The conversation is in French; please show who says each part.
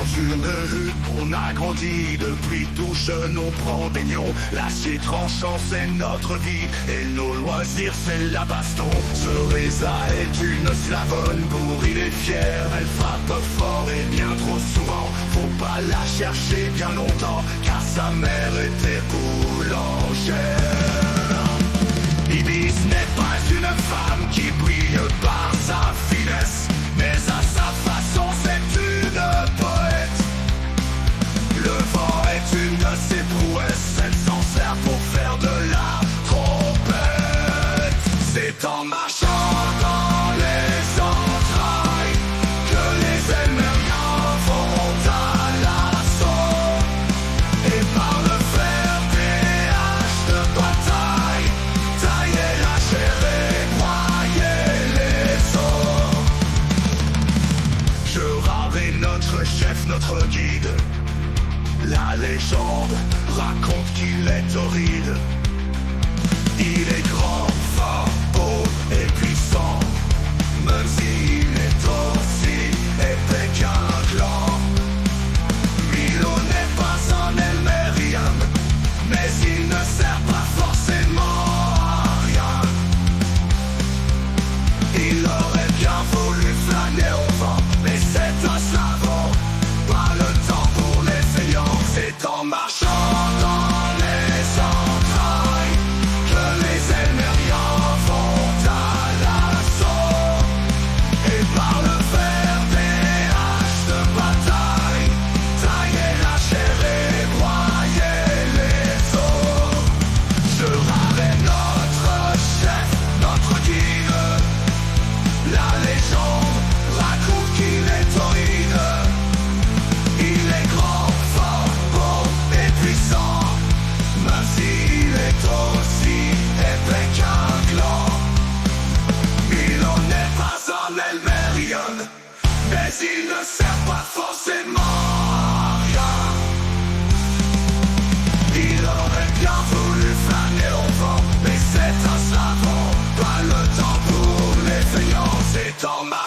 Speaker 1: dans une hutte, on a grandi depuis tout jeune, on prend des nions. L'acier tranchant c'est notre vie, et nos loisirs c'est la baston. Cereza est une slavonne, pour il est fier, elle frappe fort et bien trop souvent. Faut pas la chercher bien longtemps, car sa mère était boulangère. Ibis n'est pas une femme qui brille par sa finesse, mais à sa façon c'est une poète. Le vent est une de ses prouesses, elle s'en sert pour faire de la trompette. C'est en marchant dans les entrailles que les Elmériens vont à l'assaut, et par le fer des haches de bataille, tailler la chair et broyer les os. Gerard est notre chef, notre guide. La légende raconte qu'il est torride. Il est grand, fort, beau et puissant, même s'il est aussi épais qu'un clan. Milo n'est pas un Elmérien, mais il ne sert pas forcément à rien. Il aurait bien voulu flâner au vent, mais c'est un savant, pas le temps pour les feignants. C'est en marchant dans les entrailles que les Elmériens vont à l'assaut, et par le fer des haches de bataille, tailler la chair et broyer les os. Gerard est notre chef, notre guide. La légende raconte qu'il est torride. Il est grand, fort, beau et puissant, même s'il est aussi épais qu'un clan. Milo n'est pas un Elmérien, mais il ne sert pas forcément à rien. Il aurait bien voulu flâner au vent, mais c'est un savant, pas le temps pour les feignants. C'est en marche